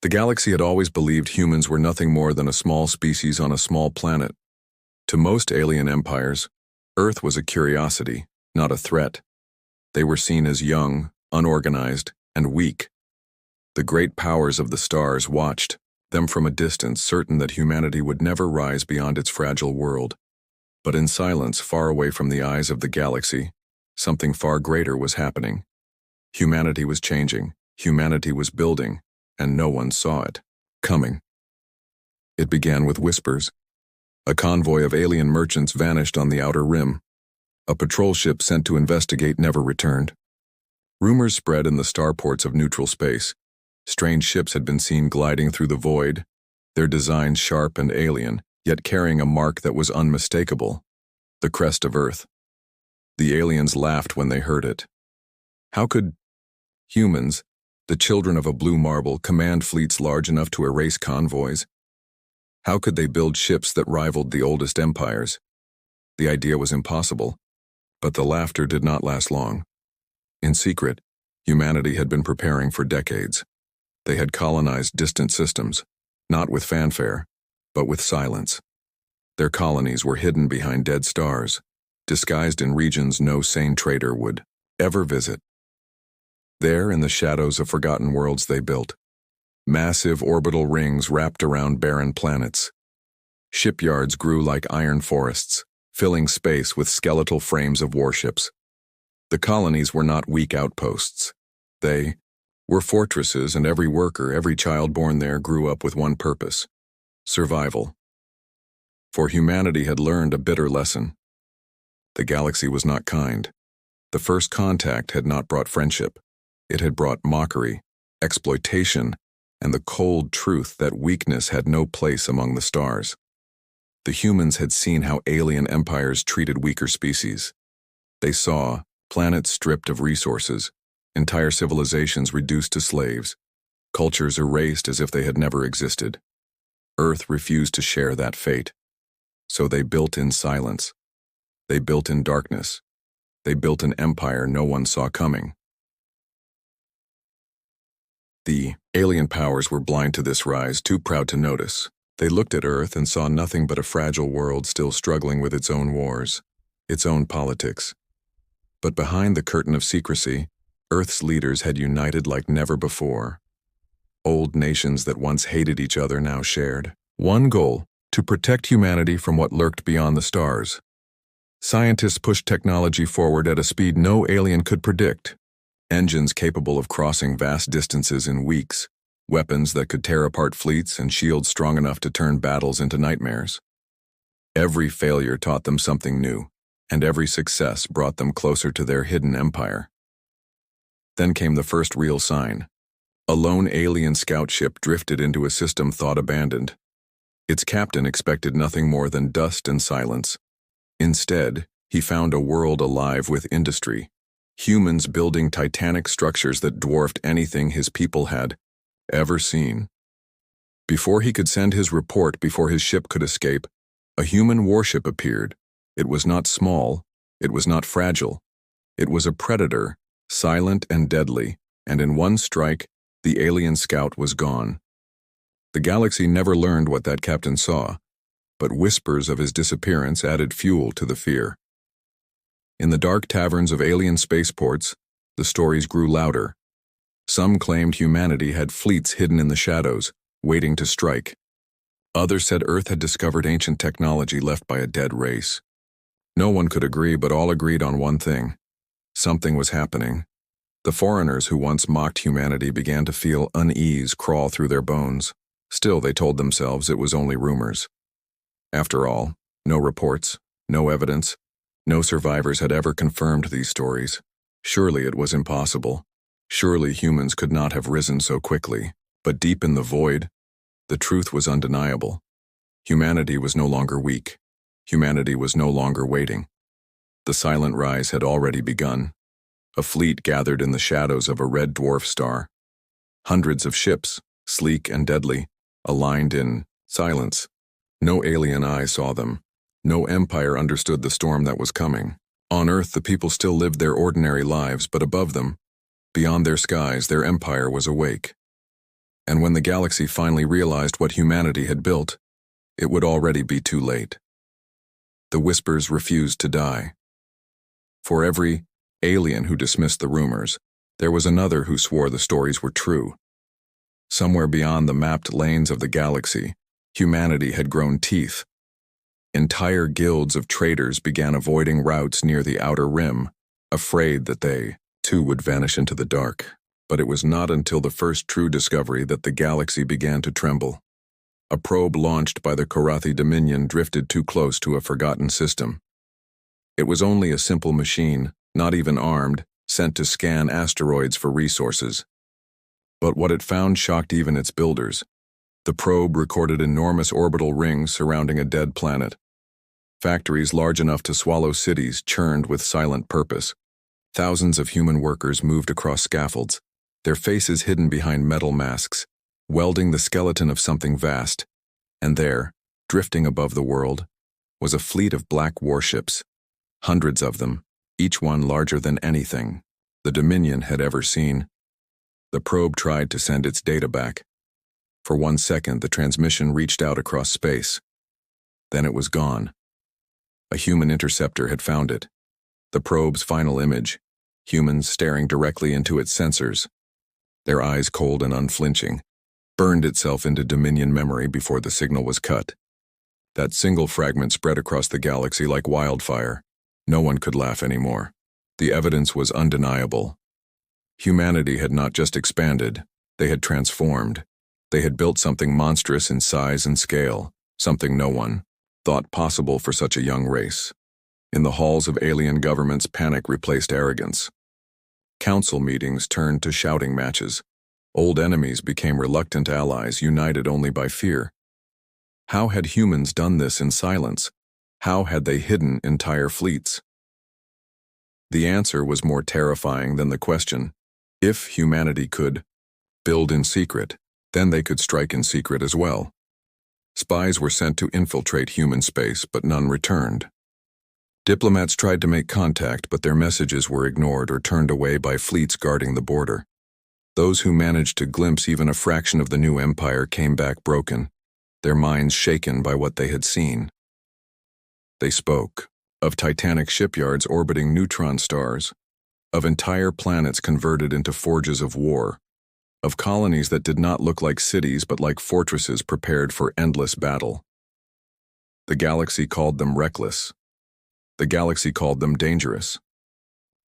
The galaxy had always believed humans were nothing more than a small species on a small planet. To most alien empires, Earth was a curiosity, not a threat. They were seen as young, unorganized, and weak. The great powers of the stars watched them from a distance, certain that humanity would never rise beyond its fragile world. But in silence, far away from the eyes of the galaxy, something far greater was happening. Humanity was changing, humanity was building, and no one saw it coming. It began with whispers. A convoy of alien merchants vanished on the outer rim. A patrol ship sent to investigate never returned. Rumors spread in the starports of neutral space. Strange ships had been seen gliding through the void, their designs sharp and alien, yet carrying a mark that was unmistakable: the crest of Earth. The aliens laughed when they heard it. How could humans, the children of a blue marble, command fleets large enough to erase convoys? How could they build ships that rivaled the oldest empires? The idea was impossible, but the laughter did not last long. In secret, humanity had been preparing for decades. They had colonized distant systems, not with fanfare, but with silence. Their colonies were hidden behind dead stars, disguised in regions no sane trader would ever visit. There, in the shadows of forgotten worlds, they built massive orbital rings wrapped around barren planets. Shipyards grew like iron forests, filling space with skeletal frames of warships. The colonies were not weak outposts. They were fortresses, and every worker, every child born there grew up with one purpose: survival. For humanity had learned a bitter lesson. The galaxy was not kind. The first contact had not brought friendship. It had brought mockery, exploitation, and the cold truth that weakness had no place among the stars. The humans had seen how alien empires treated weaker species. They saw planets stripped of resources, entire civilizations reduced to slaves, cultures erased as if they had never existed. Earth refused to share that fate. So they built in silence. They built in darkness. They built an empire no one saw coming. The alien powers were blind to this rise, too proud to notice. They looked at Earth and saw nothing but a fragile world still struggling with its own wars, its own politics. But behind the curtain of secrecy, Earth's leaders had united like never before. Old nations that once hated each other now shared one goal: to protect humanity from what lurked beyond the stars. Scientists pushed technology forward at a speed no alien could predict. Engines capable of crossing vast distances in weeks, weapons that could tear apart fleets, and shields strong enough to turn battles into nightmares. Every failure taught them something new, and every success brought them closer to their hidden empire. Then came the first real sign. A lone alien scout ship drifted into a system thought abandoned. Its captain expected nothing more than dust and silence. Instead, he found a world alive with industry, humans building titanic structures that dwarfed anything his people had ever seen. Before he could send his report, before his ship could escape, a human warship appeared. It was not small, it was not fragile. It was a predator, silent and deadly, and in one strike, the alien scout was gone. The galaxy never learned what that captain saw, but whispers of his disappearance added fuel to the fear. In the dark taverns of alien spaceports, the stories grew louder. Some claimed humanity had fleets hidden in the shadows, waiting to strike. Others said Earth had discovered ancient technology left by a dead race. No one could agree, but all agreed on one thing: something was happening. The foreigners who once mocked humanity began to feel unease crawl through their bones. Still, they told themselves it was only rumors. After all, no reports, no evidence, no survivors had ever confirmed these stories. Surely it was impossible. Surely humans could not have risen so quickly. But deep in the void, the truth was undeniable. Humanity was no longer weak. Humanity was no longer waiting. The silent rise had already begun. A fleet gathered in the shadows of a red dwarf star. Hundreds of ships, sleek and deadly, aligned in silence. No alien eye saw them. No empire understood the storm that was coming. On Earth, the people still lived their ordinary lives, but above them, beyond their skies, their empire was awake. And when the galaxy finally realized what humanity had built, it would already be too late. The whispers refused to die. For every alien who dismissed the rumors, there was another who swore the stories were true. Somewhere beyond the mapped lanes of the galaxy, humanity had grown teeth. Entire guilds of traders began avoiding routes near the outer rim, afraid that they, too, would vanish into the dark. But it was not until the first true discovery that the galaxy began to tremble. A probe launched by the Korathi Dominion drifted too close to a forgotten system. It was only a simple machine, not even armed, sent to scan asteroids for resources. But what it found shocked even its builders. The probe recorded enormous orbital rings surrounding a dead planet. Factories large enough to swallow cities churned with silent purpose. Thousands of human workers moved across scaffolds, their faces hidden behind metal masks, welding the skeleton of something vast. And there, drifting above the world, was a fleet of black warships. Hundreds of them, each one larger than anything the Dominion had ever seen. The probe tried to send its data back. For 1 second, the transmission reached out across space. Then it was gone. A human interceptor had found it. The probe's final image, humans staring directly into its sensors. Their eyes cold and unflinching, burned itself into Dominion memory before the signal was cut. That single fragment spread across the galaxy like wildfire. No one could laugh anymore. The evidence was undeniable. Humanity had not just expanded, they had transformed. They had built something monstrous in size and scale, something no one thought possible for such a young race. In the halls of alien governments, panic replaced arrogance. Council meetings turned to shouting matches. Old enemies became reluctant allies, united only by fear. How had humans done this in silence? How had they hidden entire fleets? The answer was more terrifying than the question. If humanity could build in secret, then they could strike in secret as well. Spies were sent to infiltrate human space, but none returned. Diplomats tried to make contact, but their messages were ignored or turned away by fleets guarding the border. Those who managed to glimpse even a fraction of the new empire came back broken, their minds shaken by what they had seen. They spoke of titanic shipyards orbiting neutron stars, of entire planets converted into forges of war, of colonies that did not look like cities but like fortresses prepared for endless battle. The galaxy called them reckless. The galaxy called them dangerous.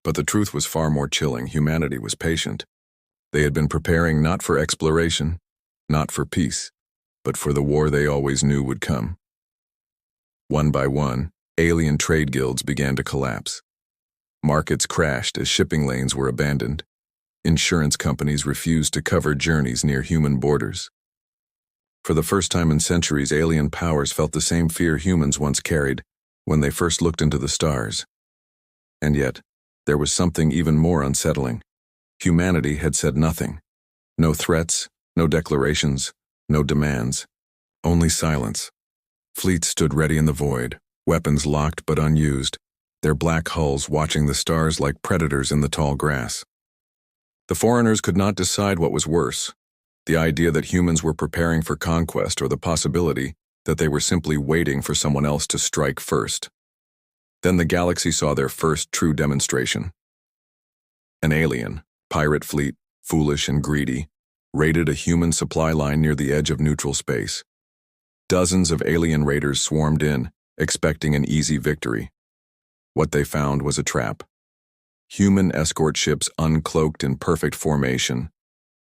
But the truth was far more chilling. Humanity was patient. They had been preparing not for exploration, not for peace, but for the war they always knew would come. One by one, alien trade guilds began to collapse. Markets crashed as shipping lanes were abandoned. Insurance companies refused to cover journeys near human borders. For the first time in centuries, alien powers felt the same fear humans once carried when they first looked into the stars. And yet, there was something even more unsettling. Humanity had said nothing. No threats, no declarations, no demands. Only silence. Fleets stood ready in the void, weapons locked but unused, their black hulls watching the stars like predators in the tall grass. The foreigners could not decide what was worse, the idea that humans were preparing for conquest or the possibility that they were simply waiting for someone else to strike first. Then the galaxy saw their first true demonstration. An alien, pirate fleet, foolish and greedy, raided a human supply line near the edge of neutral space. Dozens of alien raiders swarmed in, expecting an easy victory. What they found was a trap. Human escort ships uncloaked in perfect formation,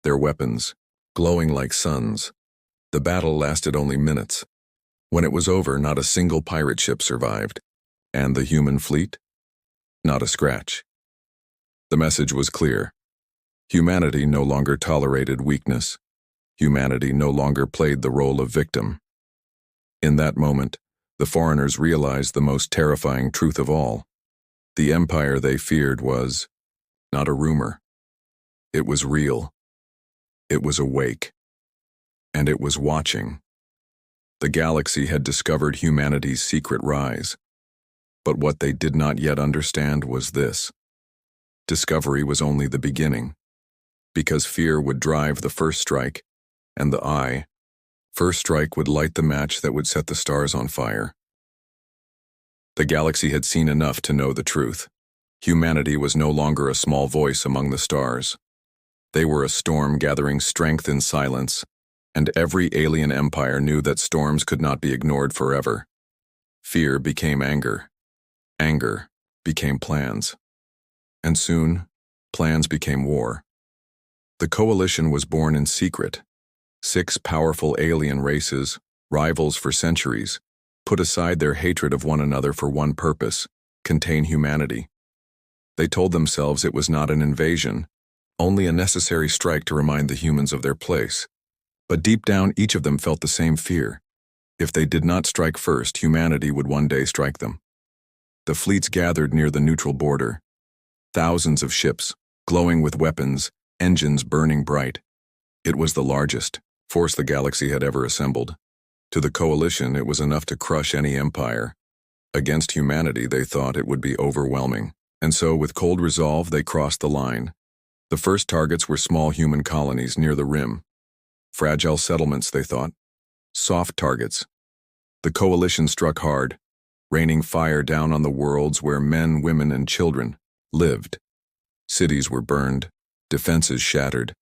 their weapons glowing like suns. The battle lasted only minutes. When it was over, not a single pirate ship survived. And the human fleet? Not a scratch. The message was clear. Humanity no longer tolerated weakness. Humanity no longer played the role of victim. In that moment, the foreigners realized the most terrifying truth of all. The empire they feared was not a rumor. It was real. It was awake. And it was watching. The galaxy had discovered humanity's secret rise. But what they did not yet understand was this. Discovery was only the beginning. Because fear would drive the first strike, and the eye. First strike would light the match that would set the stars on fire. The galaxy had seen enough to know the truth. Humanity was no longer a small voice among the stars. They were a storm gathering strength in silence, and every alien empire knew that storms could not be ignored forever. Fear became anger. Anger became plans. And soon, plans became war. The coalition was born in secret. 6 powerful alien races, rivals for centuries, put aside their hatred of one another for one purpose: contain humanity. They told themselves it was not an invasion, only a necessary strike to remind the humans of their place. But deep down, each of them felt the same fear. If they did not strike first, humanity would one day strike them. The fleets gathered near the neutral border. Thousands of ships, glowing with weapons, engines burning bright. It was the largest force the galaxy had ever assembled. To the coalition, it was enough to crush any empire. Against humanity, they thought it would be overwhelming. And so, with cold resolve, they crossed the line. The first targets were small human colonies near the rim. Fragile settlements, they thought. Soft targets. The coalition struck hard, raining fire down on the worlds where men, women, and children lived. Cities were burned, defenses shattered.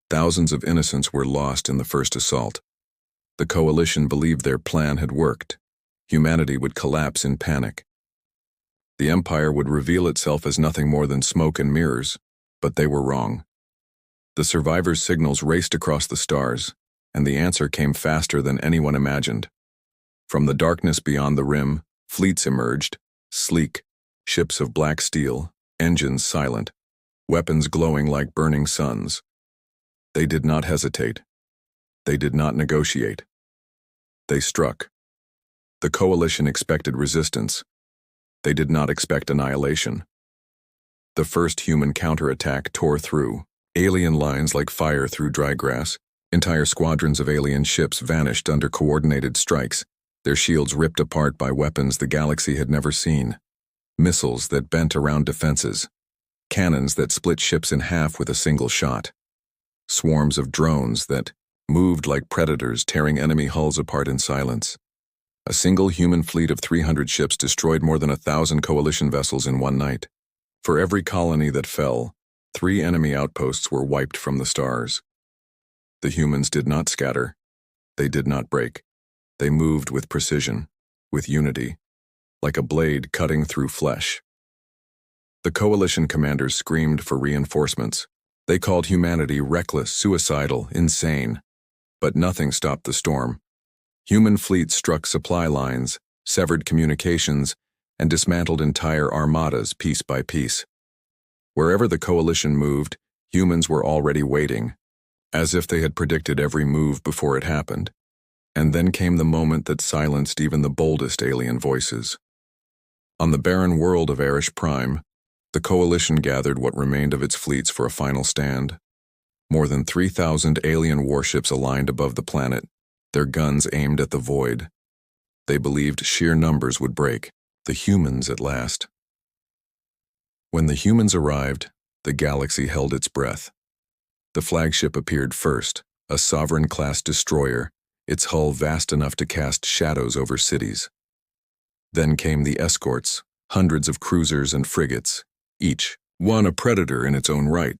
Thousands of innocents were lost in the first assault. The coalition believed their plan had worked. Humanity would collapse in panic. The empire would reveal itself as nothing more than smoke and mirrors, but they were wrong. The survivors' signals raced across the stars, and the answer came faster than anyone imagined. From the darkness beyond the rim, fleets emerged, sleek, ships of black steel, engines silent, weapons glowing like burning suns. They did not hesitate. They did not negotiate. They struck. The coalition expected resistance. They did not expect annihilation. The first human counterattack tore through, alien lines like fire through dry grass. Entire squadrons of alien ships vanished under coordinated strikes, their shields ripped apart by weapons the galaxy had never seen. Missiles that bent around defenses. Cannons that split ships in half with a single shot. Swarms of drones that moved like predators, tearing enemy hulls apart in silence. A single human fleet of 300 ships destroyed more than 1,000 coalition vessels in one night. For every colony that fell, 3 enemy outposts were wiped from the stars. The humans did not scatter. They did not break. They moved with precision, with unity, like a blade cutting through flesh. The coalition commanders screamed for reinforcements. They called humanity reckless, suicidal, insane. But nothing stopped the storm. Human fleets struck supply lines, severed communications, and dismantled entire armadas piece by piece. Wherever the coalition moved, humans were already waiting, as if they had predicted every move before it happened. And then came the moment that silenced even the boldest alien voices. On the barren world of Arish Prime, the coalition gathered what remained of its fleets for a final stand. More than 3,000 alien warships aligned above the planet, their guns aimed at the void. They believed sheer numbers would break, the humans at last. When the humans arrived, the galaxy held its breath. The flagship appeared first, a sovereign-class destroyer, its hull vast enough to cast shadows over cities. Then came the escorts, hundreds of cruisers and frigates, each one a predator in its own right.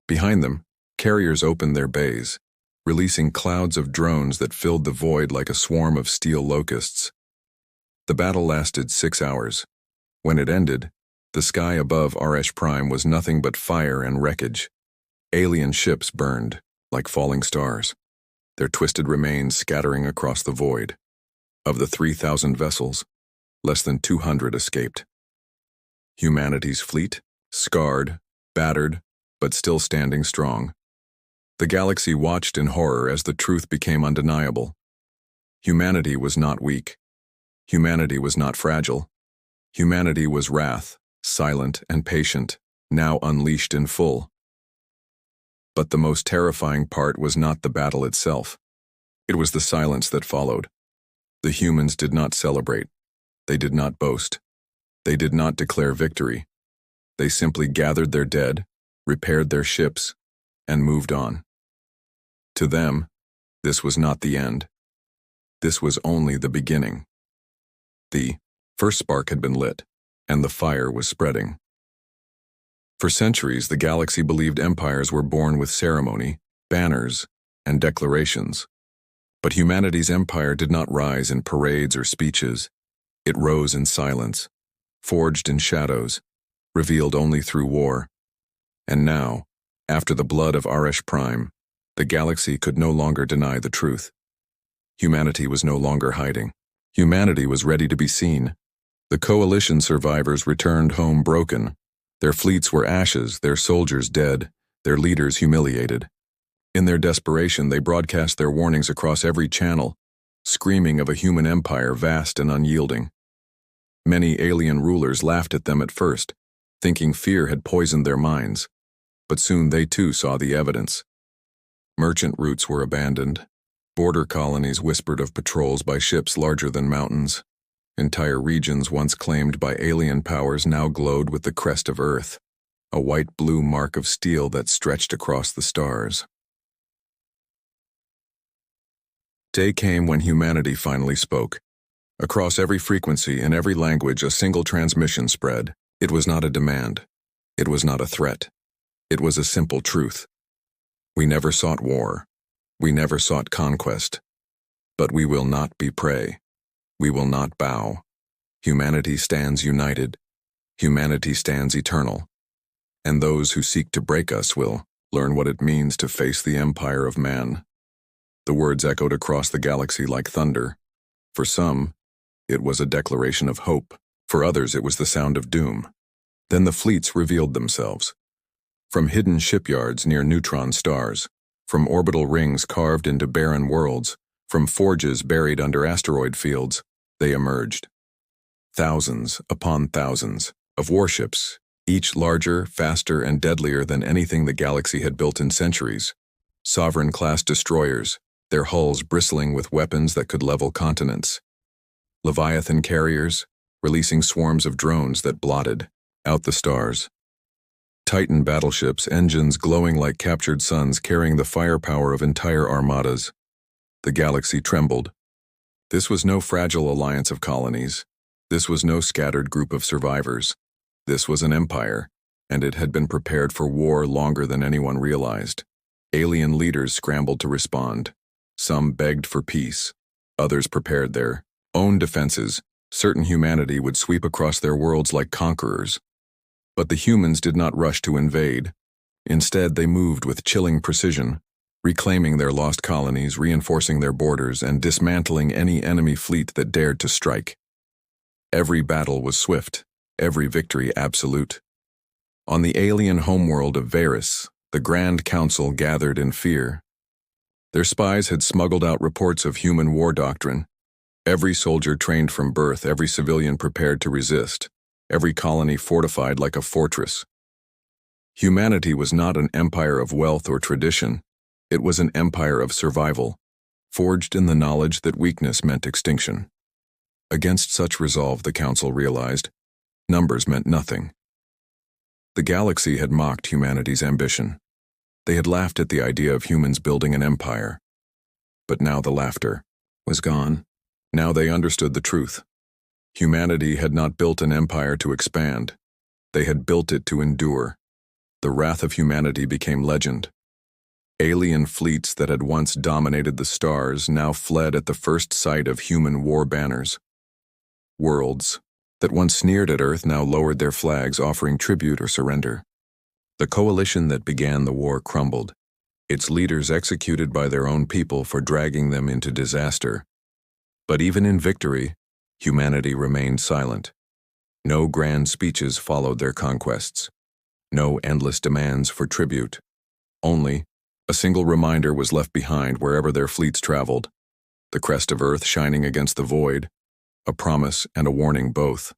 Behind them, carriers opened their bays, releasing clouds of drones that filled the void like a swarm of steel locusts. The battle lasted 6 hours. When it ended, the sky above Arish Prime was nothing but fire and wreckage. Alien ships burned, like falling stars, their twisted remains scattering across the void. Of the 3,000 vessels, less than 200 escaped. Humanity's fleet, scarred, battered, but still standing strong. The galaxy watched in horror as the truth became undeniable. Humanity was not weak. Humanity was not fragile. Humanity was wrath, silent and patient, now unleashed in full. But the most terrifying part was not the battle itself. It was the silence that followed. The humans did not celebrate. They did not boast. They did not declare victory. They simply gathered their dead, repaired their ships, and moved on. To them, This was not the end. This was only the beginning. The first spark had been lit, and the fire was spreading. For centuries, the galaxy believed empires were born with ceremony, banners, and declarations. But humanity's empire did not rise in parades or speeches. It rose in silence, forged in shadows, revealed only through war. And now, after the blood of Arash Prime, the galaxy could no longer deny the truth. Humanity was no longer hiding. Humanity was ready to be seen. The coalition survivors returned home broken. Their fleets were ashes, their soldiers dead, their leaders humiliated. In their desperation, they broadcast their warnings across every channel, screaming of a human empire vast and unyielding. Many alien rulers laughed at them at first, thinking fear had poisoned their minds. But soon they too saw the evidence. Merchant routes were abandoned. Border colonies whispered of patrols by ships larger than mountains. Entire regions once claimed by alien powers now glowed with the crest of Earth, a white-blue mark of steel that stretched across the stars. Day came when humanity finally spoke. Across every frequency, in every language, a single transmission spread. It was not a demand. It was not a threat. It was a simple truth. We never sought war. We never sought conquest. But we will not be prey. We will not bow. Humanity stands united. Humanity stands eternal. And those who seek to break us will learn what it means to face the empire of man. The words echoed across the galaxy like thunder. For some, it was a declaration of hope. For others, it was the sound of doom. Then the fleets revealed themselves. From hidden shipyards near neutron stars, from orbital rings carved into barren worlds, from forges buried under asteroid fields, they emerged. Thousands upon thousands of warships, each larger, faster, and deadlier than anything the galaxy had built in centuries. Sovereign-class destroyers, their hulls bristling with weapons that could level continents. Leviathan carriers, releasing swarms of drones that blotted out the stars. Titan battleships, engines glowing like captured suns carrying the firepower of entire armadas. The galaxy trembled. This was no fragile alliance of colonies. This was no scattered group of survivors. This was an empire, and it had been prepared for war longer than anyone realized. Alien leaders scrambled to respond. Some begged for peace. Others prepared their own defenses. Certain humanity would sweep across their worlds like conquerors. But the humans did not rush to invade. Instead, they moved with chilling precision, reclaiming their lost colonies, reinforcing their borders, and dismantling any enemy fleet that dared to strike. Every battle was swift, every victory absolute. On the alien homeworld of Varys, the Grand Council gathered in fear. Their spies had smuggled out reports of human war doctrine. Every soldier trained from birth, every civilian prepared to resist, every colony fortified like a fortress. Humanity was not an empire of wealth or tradition. It was an empire of survival, forged in the knowledge that weakness meant extinction. Against such resolve, the Council realized, numbers meant nothing. The galaxy had mocked humanity's ambition. They had laughed at the idea of humans building an empire. But now the laughter was gone. Now they understood the truth. Humanity had not built an empire to expand. They had built it to endure. The wrath of humanity became legend. Alien fleets that had once dominated the stars now fled at the first sight of human war banners. Worlds that once sneered at Earth now lowered their flags, offering tribute or surrender. The coalition that began the war crumbled, its leaders executed by their own people for dragging them into disaster. But even in victory, humanity remained silent. No grand speeches followed their conquests. No endless demands for tribute. Only a single reminder was left behind wherever their fleets traveled. The crest of Earth shining against the void, a promise and a warning both.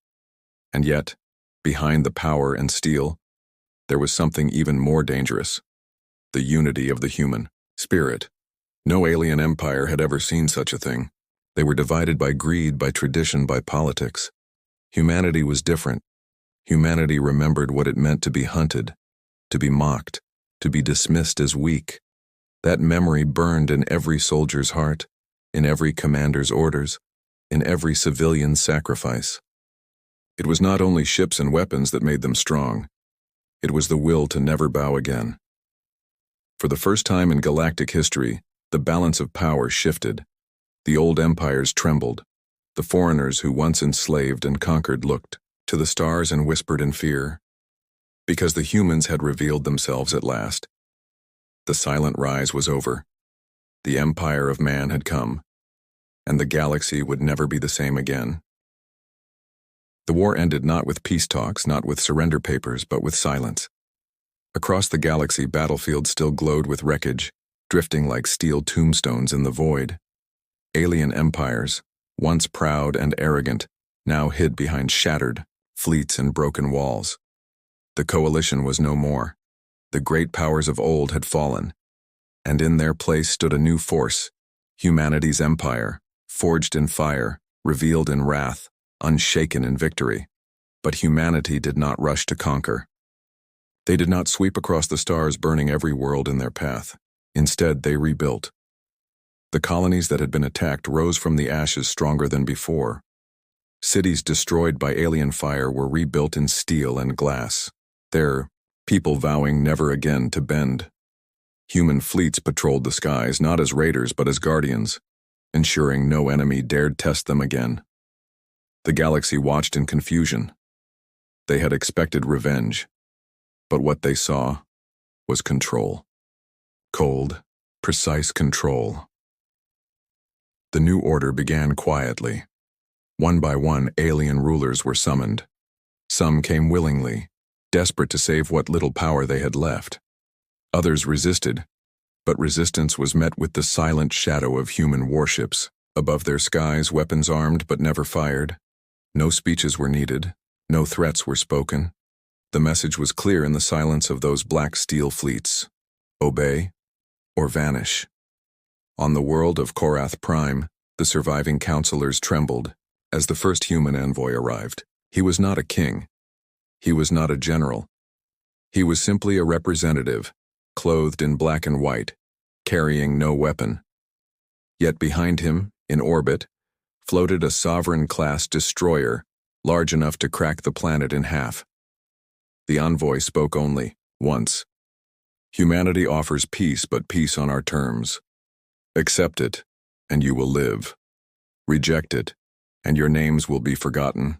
And yet, behind the power and steel, there was something even more dangerous. The unity of the human spirit. No alien empire had ever seen such a thing. They were divided by greed, by tradition, by politics. Humanity was different. Humanity remembered what it meant to be hunted, to be mocked, to be dismissed as weak. That memory burned in every soldier's heart, in every commander's orders, in every civilian's sacrifice. It was not only ships and weapons that made them strong. It was the will to never bow again. For the first time in galactic history, the balance of power shifted. The old empires trembled. The foreigners who once enslaved and conquered looked to the stars and whispered in fear, because the humans had revealed themselves at last. The silent rise was over. The empire of man had come, and the galaxy would never be the same again. The war ended not with peace talks, not with surrender papers, but with silence. Across the galaxy, battlefields still glowed with wreckage, drifting like steel tombstones in the void. Alien empires, once proud and arrogant, now hid behind shattered fleets and broken walls. The coalition was no more. The great powers of old had fallen, and in their place stood a new force, humanity's empire, forged in fire, revealed in wrath, unshaken in victory. But humanity did not rush to conquer. They did not sweep across the stars, burning every world in their path. Instead, they rebuilt. The colonies that had been attacked rose from the ashes stronger than before. Cities destroyed by alien fire were rebuilt in steel and glass, their people vowing never again to bend. Human fleets patrolled the skies not as raiders but as guardians, ensuring no enemy dared test them again. The galaxy watched in confusion. They had expected revenge, but what they saw was control. Cold, precise control. The new order began quietly. One by one, alien rulers were summoned. Some came willingly, desperate to save what little power they had left. Others resisted, but resistance was met with the silent shadow of human warships. Above their skies, weapons armed but never fired. No speeches were needed, no threats were spoken. The message was clear in the silence of those black steel fleets: obey or vanish. On the world of Korath Prime, the surviving counselors trembled as the first human envoy arrived. He was not a king. He was not a general. He was simply a representative, clothed in black and white, carrying no weapon. Yet behind him, in orbit, floated a sovereign-class destroyer, large enough to crack the planet in half. The envoy spoke only once. Humanity offers peace, but peace on our terms. Accept it, and you will live. Reject it, and your names will be forgotten.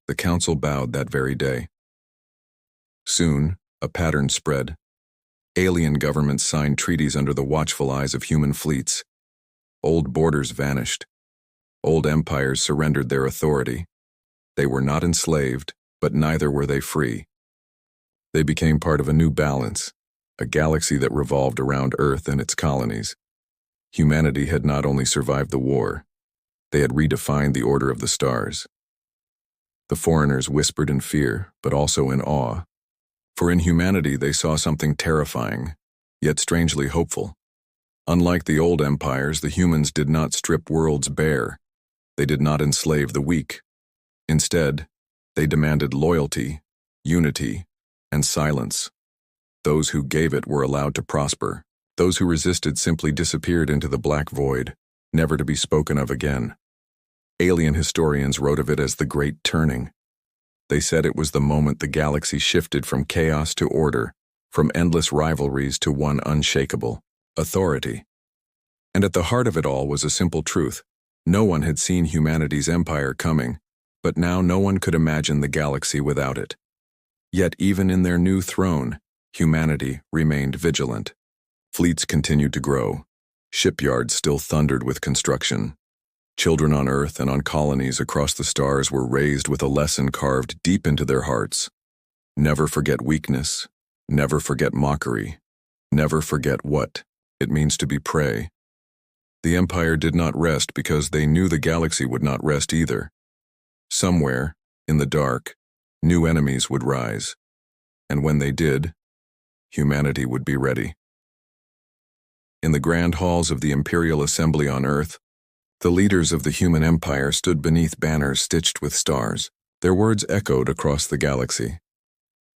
The council bowed that very day. Soon, a pattern spread. Alien governments signed treaties under the watchful eyes of human fleets. Old borders vanished. Old empires surrendered their authority. They were not enslaved, but neither were they free. They became part of a new balance, a galaxy that revolved around Earth and its colonies. Humanity had not only survived the war, they had redefined the order of the stars. The foreigners whispered in fear, but also in awe. For in humanity they saw something terrifying, yet strangely hopeful. Unlike the old empires, the humans did not strip worlds bare. They did not enslave the weak. Instead, they demanded loyalty, unity, and silence. Those who gave it were allowed to prosper. Those who resisted simply disappeared into the black void, never to be spoken of again. Alien historians wrote of it as the Great Turning. They said it was the moment the galaxy shifted from chaos to order, from endless rivalries to one unshakable authority. And at the heart of it all was a simple truth. No one had seen humanity's empire coming, but now no one could imagine the galaxy without it. Yet even in their new throne, humanity remained vigilant. Fleets continued to grow. Shipyards still thundered with construction. Children on Earth and on colonies across the stars were raised with a lesson carved deep into their hearts. Never forget weakness. Never forget mockery. Never forget what it means to be prey. The Empire did not rest because they knew the galaxy would not rest either. Somewhere, in the dark, new enemies would rise. And when they did, humanity would be ready. In the grand halls of the Imperial Assembly on Earth, the leaders of the human empire stood beneath banners stitched with stars. Their words echoed across the galaxy.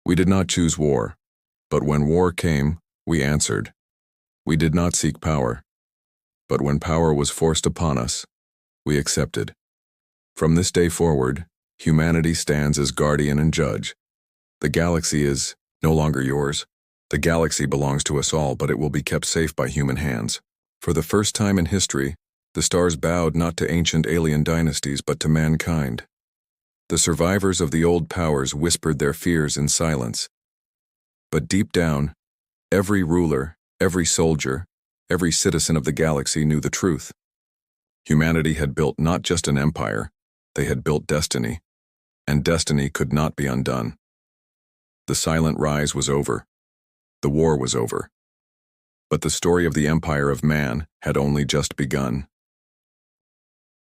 We did not choose war, but when war came, we answered. We did not seek power, but when power was forced upon us, we accepted. From this day forward, humanity stands as guardian and judge. The galaxy is no longer yours. The galaxy belongs to us all, but it will be kept safe by human hands. For the first time in history, the stars bowed not to ancient alien dynasties, but to mankind. The survivors of the old powers whispered their fears in silence. But deep down, every ruler, every soldier, every citizen of the galaxy knew the truth. Humanity had built not just an empire, they had built destiny, and destiny could not be undone. The silent rise was over. The war was over. But the story of the empire of man had only just begun.